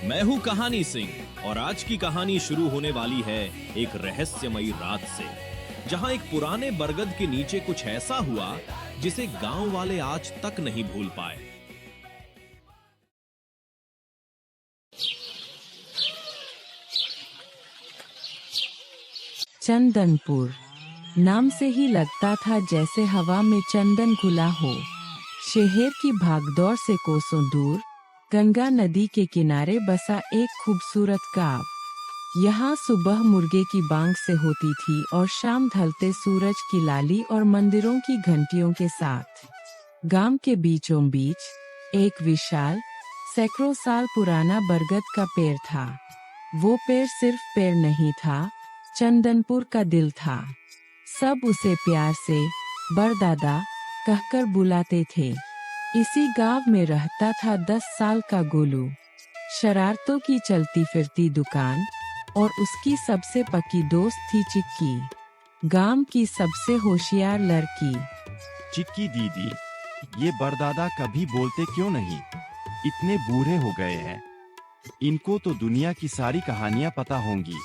मैं हूँ कहानी सिंह और आज की कहानी शुरू होने वाली है एक रहस्यमयी रात से, जहाँ एक पुराने बरगद के नीचे कुछ ऐसा हुआ जिसे गांव वाले आज तक नहीं भूल पाए। चंदनपुर नाम से ही लगता था जैसे हवा में चंदन घुला हो। शहर की भागदौड़ से कोसों दूर गंगा नदी के किनारे बसा एक खूबसूरत गांव। यहाँ सुबह मुर्गे की बांग से होती थी और शाम ढलते सूरज की लाली और मंदिरों की घंटियों के साथ। गांव के बीचों बीच एक विशाल सैकड़ों साल पुराना बरगद का पेड़ था। वो पेड़ सिर्फ पेड़ नहीं था, चंदनपुर का दिल था। सब उसे प्यार से बरदादा कहकर बुलाते थे। इसी गांव में रहता था 10 साल का गोलू, शरारतों की चलती फिरती दुकान, और उसकी सबसे पक्की दोस्त थी चिक्की, गांव की सबसे होशियार लड़की। चिक्की दीदी, ये बरदादा कभी बोलते क्यों नहीं? इतने बूढ़े हो गए हैं, इनको तो दुनिया की सारी कहानियां पता होंगी।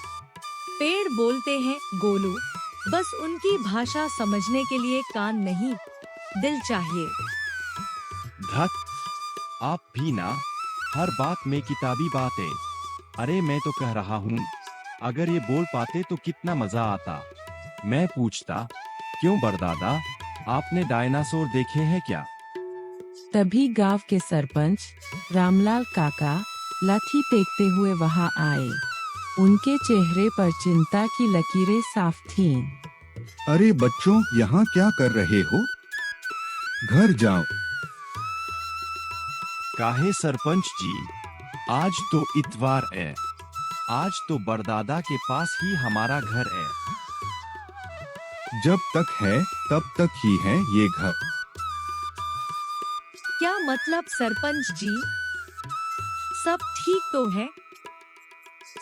पेड़ बोलते हैं गोलू, बस उनकी भाषा समझने के लिए कान नहीं, दिल चाहिए। धत, आप भी ना, हर बात में किताबी बातें। अरे मैं तो कह रहा हूँ, अगर ये बोल पाते तो कितना मजा आता। मैं पूछता, क्यों बरदादा, आपने डायनासोर देखे हैं क्या? तभी गांव के सरपंच रामलाल काका लाठी टेकते हुए वहां आए। उनके चेहरे पर चिंता की लकीरें साफ थीं। अरे बच्चों, यहाँ क्या कर रहे हो? घर जाओ। काहे सरपंच जी, आज तो इतवार है, आज तो बरदादा के पास ही हमारा घर है। जब तक है तब तक ही है ये घर। क्या मतलब सरपंच जी? सब ठीक तो है?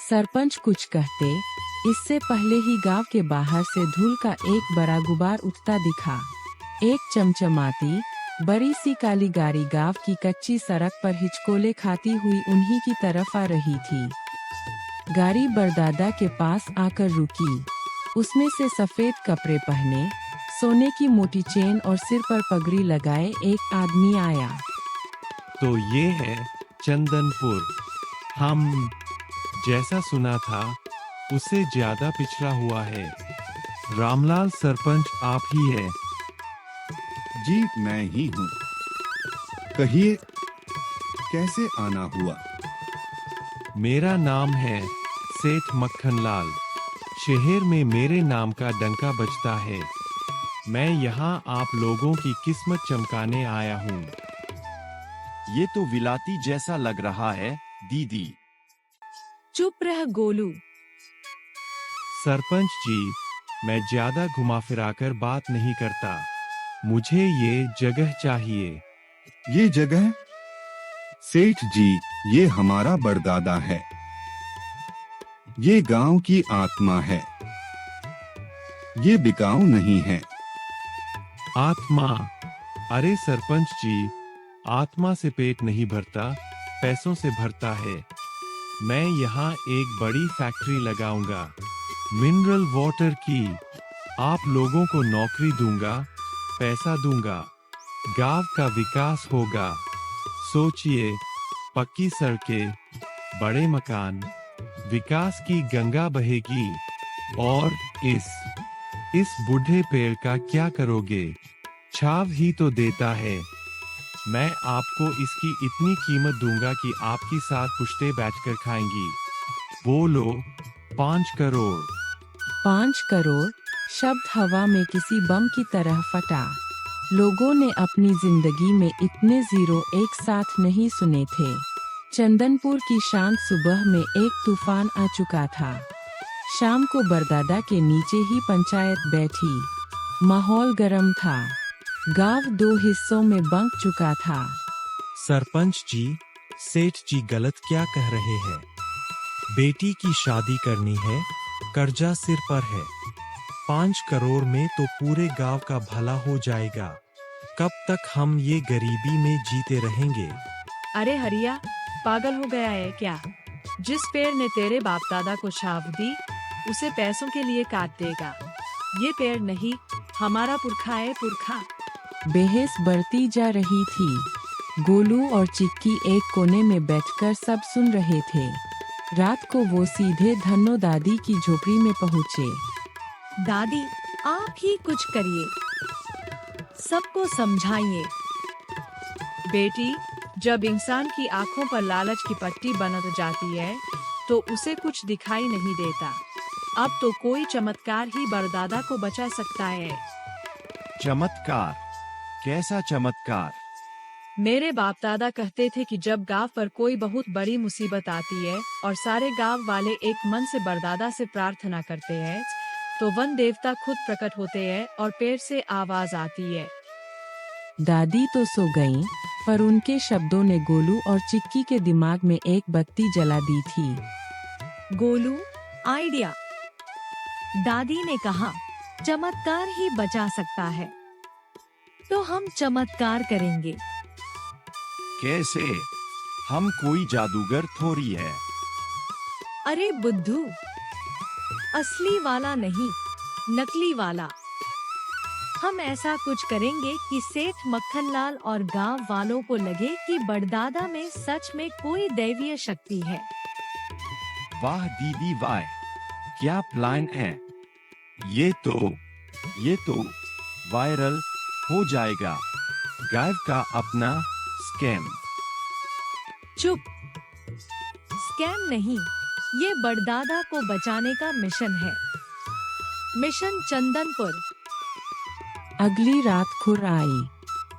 सरपंच कुछ कहते, इससे पहले ही गांव के बाहर से धूल का एक बड़ा गुबार उठता दिखा। एक चमचमाती बड़ी सी काली गाड़ी गांव की कच्ची सड़क पर हिचकोले खाती हुई उन्हीं की तरफ आ रही थी। गाड़ी बरदादा के पास आकर रुकी। उसमें से सफेद कपड़े पहने, सोने की मोटी चेन और सिर पर पगड़ी लगाए एक आदमी आया। तो ये है चंदनपुर। हम जैसा सुना था उससे ज्यादा पिछड़ा हुआ है। रामलाल सरपंच आप ही है? जी मैं ही हूँ। कहिए, कैसे आना हुआ? मेरा नाम है सेठ मक्खनलाल। शहर में मेरे नाम का डंका बजता है। मैं यहाँ आप लोगों की किस्मत चमकाने आया हूँ। ये तो विलाती जैसा लग रहा है दीदी। चुप रह गोलू। सरपंच जी, मैं ज्यादा घुमा फिराकर बात नहीं करता। मुझे ये जगह चाहिए। ये जगह? सेठ जी, ये हमारा बरदादा है। ये गांव की आत्मा है। ये बिकाऊ नहीं है। आत्मा? अरे सरपंच जी, आत्मा से पेट नहीं भरता, पैसों से भरता है। मैं यहाँ एक बड़ी फैक्ट्री लगाऊंगा, मिनरल वाटर की। आप लोगों को नौकरी दूंगा, पैसा दूंगा, गांव का विकास होगा। सोचिए, पक्की सड़कें, बड़े मकान, विकास की गंगा बहेगी। और इस बूढ़े पेड़ का क्या करोगे? छाव ही तो देता है। मैं आपको इसकी इतनी कीमत दूंगा कि आपकी साथ पुश्ते बैठकर खाएंगी। बोलो, 5 करोड़। 5 करोड़ शब्द हवा में किसी बम की तरह फटा। लोगों ने अपनी जिंदगी में इतने जीरो एक साथ नहीं सुने थे। चंदनपुर की शांत सुबह में एक तूफान आ चुका था। शाम को बरदादा के नीचे ही पंचायत बैठी। माहौल गर्म था। गांव 2 हिस्सों में बंट चुका था। सरपंच जी, सेठ जी गलत क्या कह रहे हैं? बेटी की शादी करनी है, कर्जा सिर पर है। 5 करोड़ में तो पूरे गांव का भला हो जाएगा। कब तक हम ये गरीबी में जीते रहेंगे? अरे हरिया, पागल हो गया है क्या? जिस पेड़ ने तेरे बाप दादा को छाव दी उसे पैसों के लिए काट देगा। ये पेड़ नहीं, हमारा पुरखा है, पुरखा। बहस बढ़ती जा रही थी। गोलू और चिक्की एक कोने में बैठकर सब सुन रहे थे। रात को वो सीधे धन्नो दादी की झोपड़ी में पहुँचे। दादी, आप ही कुछ करिए, सबको समझाइए। बेटी, जब इंसान की आंखों पर लालच की पट्टी बन जाती है तो उसे कुछ दिखाई नहीं देता। अब तो कोई चमत्कार ही बरदादा को बचा सकता है। चमत्कार? कैसा चमत्कार? मेरे बाप दादा कहते थे कि जब गांव पर कोई बहुत बड़ी मुसीबत आती है और सारे गांव वाले एक मन से बरदादा से प्रार्थना करते हैं तो वन देवता खुद प्रकट होते हैं और पेड़ से आवाज आती है। दादी तो सो गईं, पर उनके शब्दों ने गोलू और चिक्की के दिमाग में एक बत्ती जला दी थी। गोलू, आइडिया। दादी ने कहा, चमत्कार ही बचा सकता है, तो हम चमत्कार करेंगे। कैसे? हम कोई जादूगर थोड़ी है। अरे बुद्धू, असली वाला नहीं, नकली वाला। हम ऐसा कुछ करेंगे कि सेठ मक्खनलाल और गांव वालों को लगे कि बड़दादा में सच में कोई दैवीय शक्ति है। वाह दीदी वाह, क्या प्लान है। ये तो वायरल हो जाएगा। गायब का अपना स्कैम। चुप, स्कैम नहीं, ये बड़दादा को बचाने का मिशन है। मिशन चंदनपुर। अगली रात खुर आई।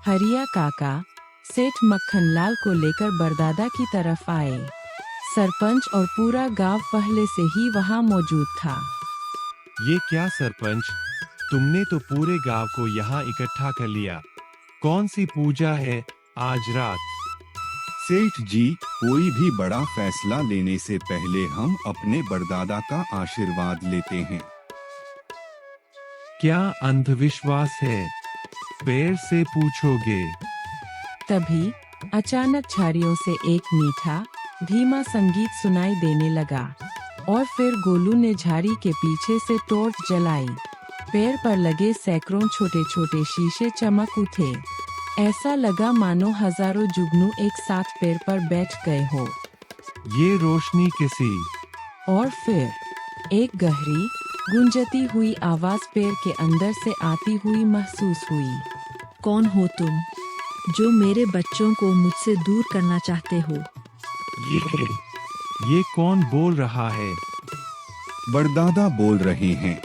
हरिया काका सेठ मक्खनलाल को लेकर बरदादा की तरफ आए। सरपंच और पूरा गांव पहले से ही वहां मौजूद था। ये क्या सरपंच, तुमने तो पूरे गांव को यहाँ इकट्ठा कर लिया। कौन सी पूजा है आज रात? सेठ जी, कोई भी बड़ा फैसला लेने से पहले हम अपने बरदादा का आशीर्वाद लेते हैं। क्या अंधविश्वास है? पेड़ से पूछोगे। तभी अचानक झाड़ियों से एक मीठा धीमा संगीत सुनाई देने लगा और फिर गोलू ने झाड़ी के पीछे से टॉर्च जलाई। पेड़ पर लगे सैकड़ों छोटे छोटे शीशे चमक उठे। ऐसा लगा मानो हजारों जुगनू एक साथ पेड़ पर बैठ गए हो। ये रोशनी किसी। और फिर एक गहरी गूंजती हुई आवाज पेड़ के अंदर से आती हुई महसूस हुई। कौन हो तुम, जो मेरे बच्चों को मुझसे दूर करना चाहते हो? ये कौन बोल रहा है? बरदादा बोल रहे हैं।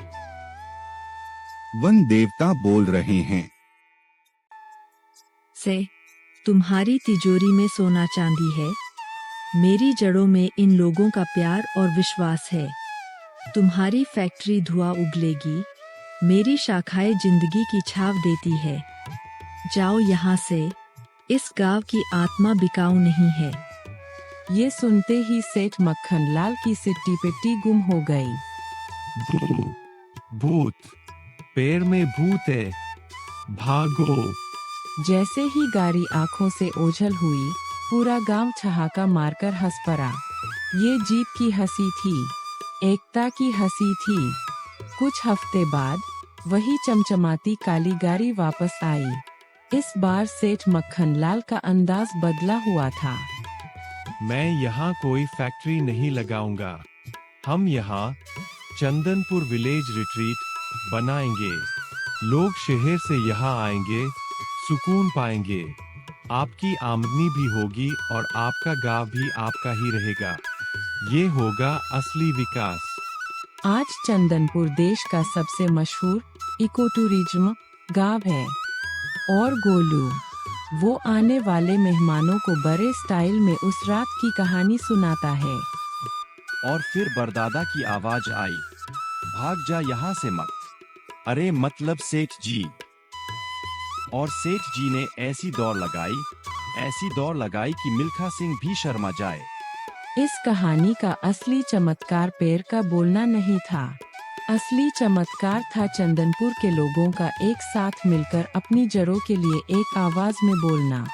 वन देवता बोल रहे हैं। से तुम्हारी तिजोरी में सोना चांदी है। मेरी जड़ों में इन लोगों का प्यार और विश्वास है। तुम्हारी फैक्ट्री धुआं उगलेगी, मेरी शाखाएं जिंदगी की छाव देती है। जाओ यहाँ से, इस गांव की आत्मा बिकाऊ नहीं है। ये सुनते ही सेठ मक्खनलाल की सिट्टी पिट्टी गुम हो गई। भूत, पेड़ में भूत है, भागो। जैसे ही गाड़ी आंखों से ओझल हुई, पूरा गांव ठहाका मारकर हंस पड़ा। ये जीत की हंसी थी, एकता की हंसी थी। कुछ हफ्ते बाद वही चमचमाती काली गाड़ी वापस आई। इस बार सेठ मक्खनलाल का अंदाज बदला हुआ था। मैं यहाँ कोई फैक्ट्री नहीं लगाऊंगा। हम यहाँ चंदनपुर विलेज रिट्रीट बनाएंगे। लोग शहर से यहाँ आएंगे, सुकून पाएंगे। आपकी आमदनी भी होगी और आपका गांव भी आपका ही रहेगा। ये होगा असली विकास। आज चंदनपुर देश का सबसे मशहूर इको टूरिज्म गांव है। और गोलू, वो आने वाले मेहमानों को बड़े स्टाइल में उस रात की कहानी सुनाता है। और फिर बरदादा की आवाज आई, भाग जा यहाँ से मत। अरे मतलब सेठ जी। और सेठ जी ने ऐसी दौड़ लगाई कि मिल्खा सिंह भी शर्मा जाए। इस कहानी का असली चमत्कार पेड़ का बोलना नहीं था। असली चमत्कार था चंदनपुर के लोगों का एक साथ मिलकर अपनी जड़ों के लिए एक आवाज में बोलना।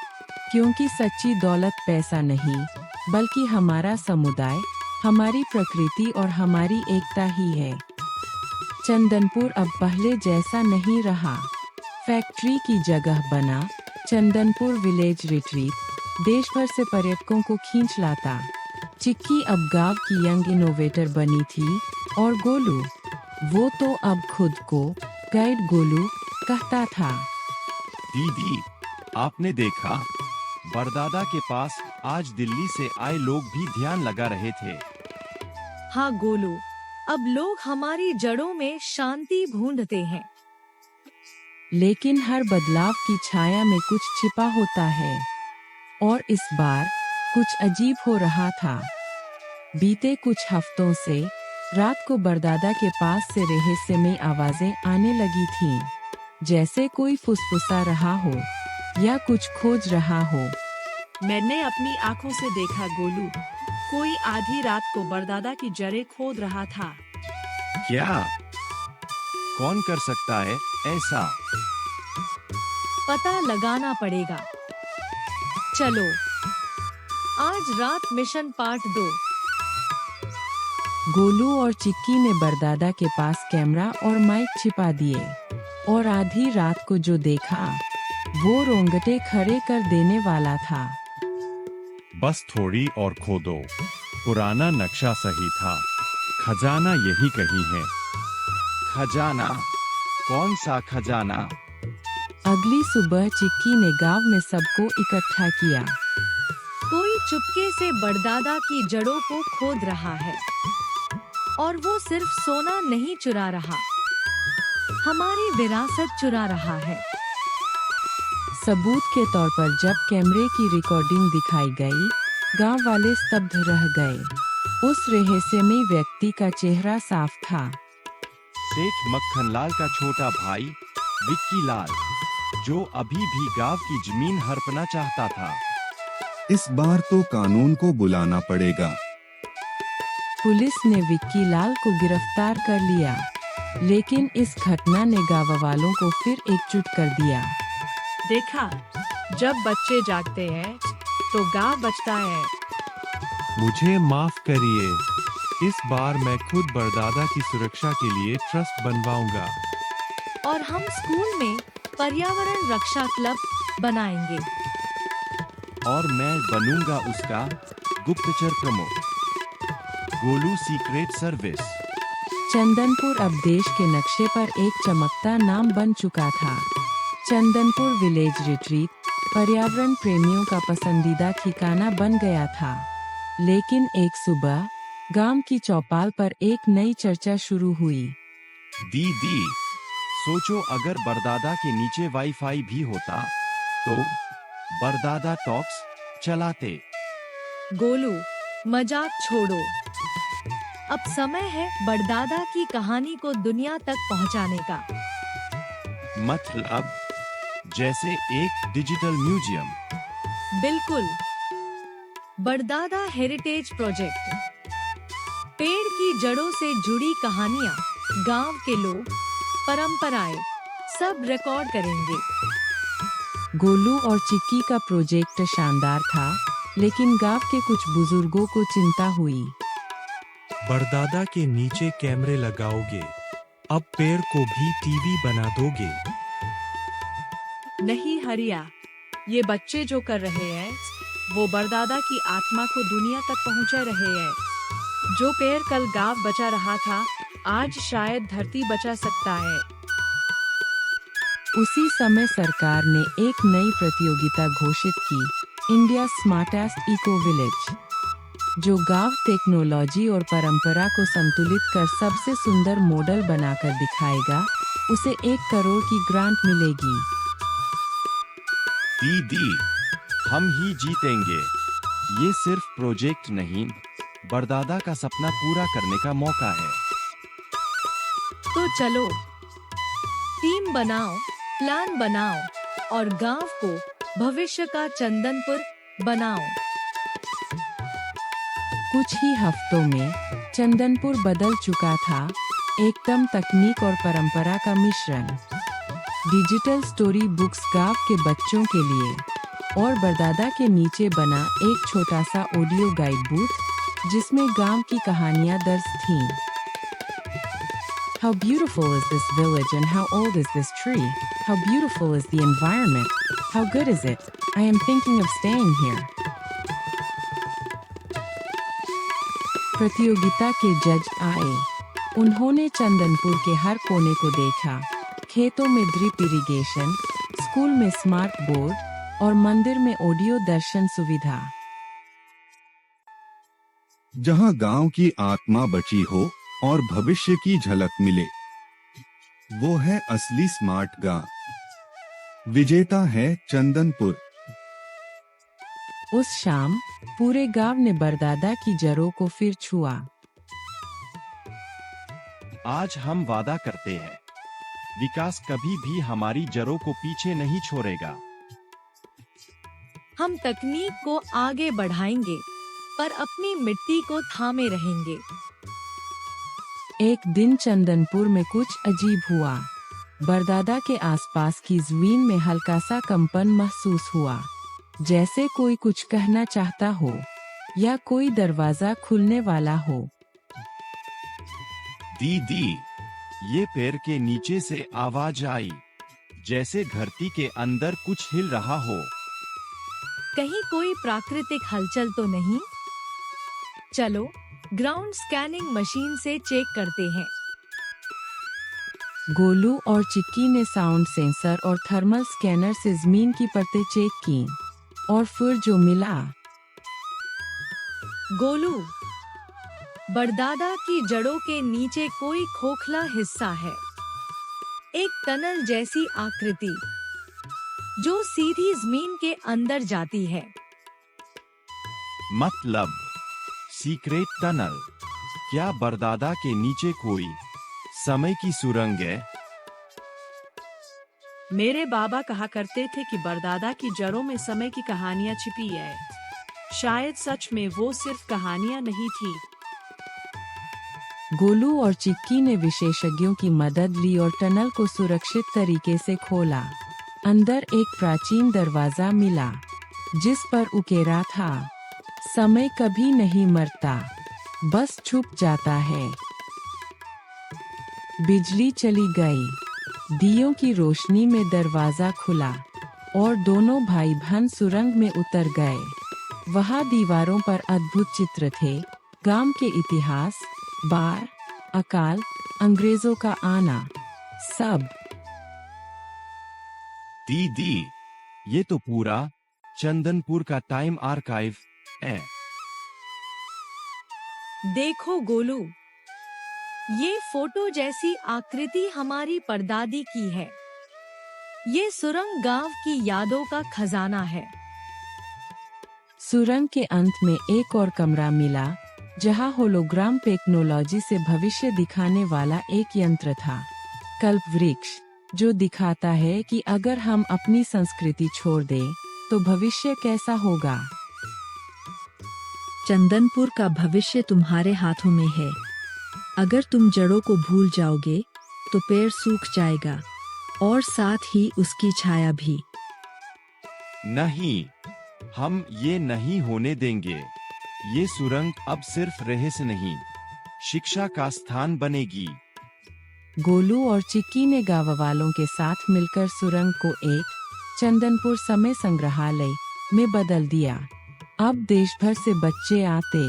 क्योंकि सच्ची दौलत पैसा नहीं, बल्कि हमारा समुदाय, हमारी प्रकृति और हमारी एकता ही है। चंदनपुर अब पहले जैसा नहीं रहा। फैक्ट्री की जगह बना चंदनपुर विलेज रिट्रीट देश भर से पर्यटकों को खींच लाता। चिक्की अब गांव की यंग इनोवेटर बनी थी और गोलू, वो तो अब खुद को गाइड गोलू कहता था। दीदी, आपने देखा, बरदादा के पास आज दिल्ली से आए लोग भी ध्यान लगा रहे थे। हाँ गोलू, अब लोग हमारी जड़ों में शांति ढूंढते हैं। लेकिन हर बदलाव की छाया में कुछ छिपा होता है और इस बार कुछ अजीब हो रहा था। बीते कुछ हफ्तों से रात को बरदादा के पास से रहस्यमयी आवाजें आने लगी थीं, जैसे कोई फुसफुसा रहा हो या कुछ खोज रहा हो। मैंने अपनी आंखों से देखा गोलू, कोई आधी रात को बरदादा की जड़ें खोद रहा था। क्या? कौन कर सकता है ऐसा? पता लगाना पड़ेगा। चलो, आज रात मिशन पार्ट 2। गोलू और चिक्की ने बरदादा के पास कैमरा और माइक छिपा दिए और आधी रात को जो देखा वो रोंगटे खड़े कर देने वाला था। बस थोड़ी और खोदो, पुराना नक्शा सही था, खजाना यही कहीं है। खजाना? कौन सा खजाना? अगली सुबह चिक्की ने गांव में सबको इकट्ठा किया। कोई चुपके से बरदादा की जड़ों को खोद रहा है और वो सिर्फ सोना नहीं चुरा रहा, हमारी विरासत चुरा रहा है। सबूत के तौर पर जब कैमरे की रिकॉर्डिंग दिखाई गई, गांव वाले स्तब्ध रह गए। उस रहस्यमयी व्यक्ति का चेहरा साफ था। सेठ मक्खनलाल का छोटा भाई विक्की लाल, जो अभी भी गांव की जमीन हड़पना चाहता था। इस बार तो कानून को बुलाना पड़ेगा। पुलिस ने विक्की लाल को गिरफ्तार कर लिया, लेकिन इस घटना ने गांव वालों को फिर एकजुट कर दिया। देखा, जब बच्चे जागते हैं तो गांव बचता है। मुझे माफ करिए, इस बार मैं खुद बरदादा की सुरक्षा के लिए ट्रस्ट बनवाऊंगा। और हम स्कूल में पर्यावरण रक्षा क्लब बनाएंगे। और मैं बनूंगा उसका गुप्तचर प्रमुख, गोलू सीक्रेट सर्विस। चंदनपुर अब देश के नक्शे पर एक चमकता नाम बन चुका था। चंदनपुर विलेज रिट्रीट पर्यावरण प्रेमियों का पसंदीदा ठिकाना बन गया था। लेकिन एक सुबह गांव की चौपाल पर एक नई चर्चा शुरू हुई। दीदी, सोचो अगर बरदादा के नीचे वाईफाई भी होता तो बरदादा टॉक्स चलाते। गोलू, मजाक छोड़ो। अब समय है बरदादा की कहानी को दुनिया तक पहुंचाने का। मतलब जैसे एक डिजिटल म्यूजियम। बिल्कुल, बरदादा हेरिटेज प्रोजेक्ट। पेड़ की जड़ों से जुड़ी कहानियाँ, गांव के लोग, परंपराएं, सब रिकॉर्ड करेंगे। गोलू और चिक्की का प्रोजेक्ट शानदार था, लेकिन गांव के कुछ बुजुर्गों को चिंता हुई। बरदादा के नीचे कैमरे लगाओगे, अब पेड़ को भी टीवी बना दोगे। नहीं हरिया, ये बच्चे जो कर रहे हैं वो बरदादा की आत्मा को दुनिया तक पहुंचा रहे हैं। जो पेड़ कल गांव बचा रहा था, आज शायद धरती बचा सकता है। उसी समय सरकार ने एक नई प्रतियोगिता घोषित की, इंडिया स्मार्टेस्ट इको विलेज। जो गांव टेक्नोलॉजी और परंपरा को संतुलित कर सबसे सुंदर मॉडल बनाकर दिखाएगा, उसे 1 करोड़ की ग्रांट मिलेगी। दीदी, हम ही जीतेंगे। ये सिर्फ प्रोजेक्ट नहीं, बरदादा का सपना पूरा करने का मौका है। तो चलो, टीम बनाओ, प्लान बनाओ और गांव को भविष्य का चंदनपुर बनाओ। कुछ ही हफ्तों में चंदनपुर बदल चुका था, एकदम तकनीक और परंपरा का मिश्रण। डिजिटल स्टोरी बुक्स गांव के बच्चों के लिए और बरदादा के नीचे बना एक छोटा सा ऑडियो गाइड बूथ, जिसमें गांव की कहानियां दर्ज थीं। How beautiful is this village and how old is this tree? How beautiful is the environment? How good is it? I am thinking of staying here. प्रतियोगिता के जज आए। उन्होंने चंदनपुर के हर कोने को देखा। खेतों में ड्रिप इरिगेशन, स्कूल में स्मार्ट बोर्ड और मंदिर में ऑडियो दर्शन सुविधा। जहां गांव की आत्मा बची हो और भविष्य की झलक मिले, वो है असली स्मार्ट गांव। विजेता है चंदनपुर। उस शाम पूरे गांव ने बरदादा की जड़ों को फिर छुआ। आज हम वादा करते हैं, विकास कभी भी हमारी जड़ों को पीछे नहीं छोड़ेगा। हम तकनीक को आगे बढ़ाएंगे, पर अपनी मिट्टी को थामे रहेंगे। एक दिन चंदनपुर में कुछ अजीब हुआ। बरदादा के आसपास की जमीन में हल्का सा कंपन महसूस हुआ, जैसे कोई कुछ कहना चाहता हो या कोई दरवाजा खुलने वाला हो। दीदी, ये पैर के नीचे से आवाज आई, जैसे धरती के अंदर कुछ हिल रहा हो। कहीं कोई प्राकृतिक हलचल तो नहीं? चलो ग्राउंड स्कैनिंग मशीन से चेक करते हैं। गोलू और चिक्की ने साउंड सेंसर और थर्मल स्कैनर से जमीन की परतें चेक की और फिर जो मिला। गोलू, बरदादा की जड़ों के नीचे कोई खोखला हिस्सा है, एक टनल जैसी आकृति जो सीधी जमीन के अंदर जाती है। मतलब सीक्रेट टनल? क्या बरदादा के नीचे कोई समय की सुरंग है? मेरे बाबा कहा करते थे कि बरदादा की जड़ों में समय की कहानियां छिपी है। शायद सच में वो सिर्फ कहानियां नहीं थी। गोलू और चिक्की ने विशेषज्ञों की मदद ली और टनल को सुरक्षित तरीके से खोला। अंदर एक प्राचीन दरवाजा मिला, जिस पर उकेरा था, समय कभी नहीं मरता, बस छुप जाता है। बिजली चली गई, दियों की रोशनी में दरवाजा खुला और दोनों भाई बहन सुरंग में उतर गए। वहां दीवारों पर अद्भुत चित्र थे, गांव के इतिहास, बाढ़, अकाल, अंग्रेजों का आना, सब। दीदी, ये तो पूरा चंदनपुर का टाइम आर्काइव है। देखो गोलू, ये फोटो जैसी आकृति हमारी परदादी की है। ये सुरंग गांव की यादों का खजाना है। सुरंग के अंत में एक और कमरा मिला, जहां होलोग्राम टेक्नोलॉजी से भविष्य दिखाने वाला एक यंत्र था, कल्प वृक्ष, जो दिखाता है कि अगर हम अपनी संस्कृति छोड़ दें, तो भविष्य कैसा होगा। चंदनपुर का भविष्य तुम्हारे हाथों में है। अगर तुम जड़ों को भूल जाओगे, तो पेड़ सूख जाएगा और साथ ही उसकी छाया भी। नहीं, हम ये नहीं होने देंगे। ये सुरंग अब सिर्फ रहस्य नहीं, शिक्षा का स्थान बनेगी। गोलू और चिक्की ने गांव वालों के साथ मिलकर सुरंग को एक चंदनपुर समय संग्रहालय में बदल दिया। अब देश भर से बच्चे आते,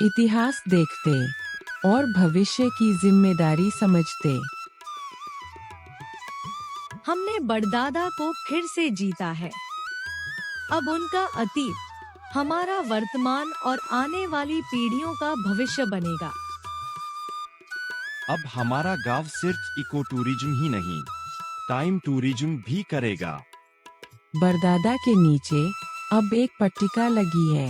इतिहास देखते और भविष्य की जिम्मेदारी समझते। हमने बड़दादा को फिर से जीता है। अब उनका अतीत हमारा वर्तमान और आने वाली पीढ़ियों का भविष्य बनेगा। अब हमारा गांव सिर्फ इको टूरिज्म ही नहीं, टाइम टूरिज्म भी करेगा। बरदादा के नीचे अब एक पट्टिका लगी है,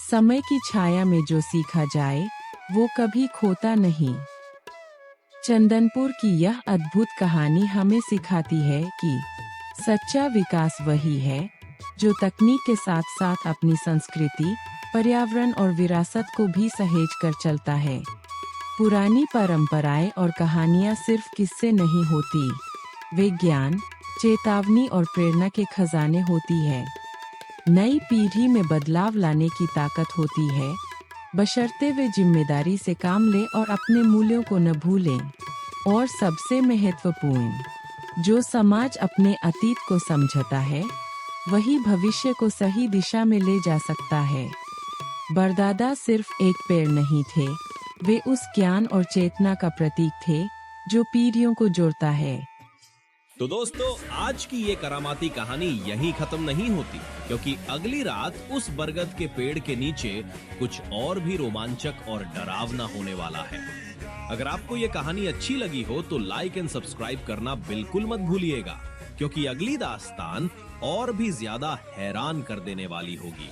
समय की छाया में जो सीखा जाए वो कभी खोता नहीं। चंदनपुर की यह अद्भुत कहानी हमें सिखाती है कि सच्चा विकास वही है जो तकनीक के साथ साथ अपनी संस्कृति, पर्यावरण और विरासत को भी सहेज कर चलता है। पुरानी परंपराएं और कहानियां सिर्फ किस्से नहीं होती, वे ज्ञान, चेतावनी और प्रेरणा के खजाने होती है। नई पीढ़ी में बदलाव लाने की ताकत होती है, बशर्ते वे जिम्मेदारी से काम लें और अपने मूल्यों को न भूलें। और सबसे महत्वपूर्ण, जो समाज अपने अतीत को समझता है वही भविष्य को सही दिशा में ले जा सकता है। बरदादा सिर्फ एक पेड़ नहीं थे, वे उस ज्ञान और चेतना का प्रतीक थे जो पीढ़ियों को जोड़ता है। तो दोस्तों, आज की ये करामाती कहानी यहीं खत्म नहीं होती, क्योंकि अगली रात उस बरगद के पेड़ के नीचे कुछ और भी रोमांचक और डरावना होने वाला है। अगर आपको ये कहानी अच्छी लगी हो तो लाइक एंड सब्सक्राइब करना बिल्कुल मत भूलिएगा, क्योंकि अगली दास्तान और भी ज्यादा हैरान कर देने वाली होगी।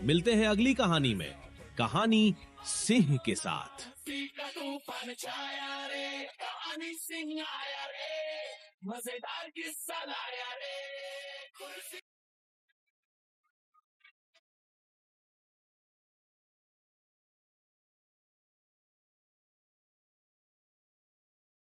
मिलते हैं अगली कहानी में, कहानी सिंह के साथ। मजेदार किस्सा लाया रे।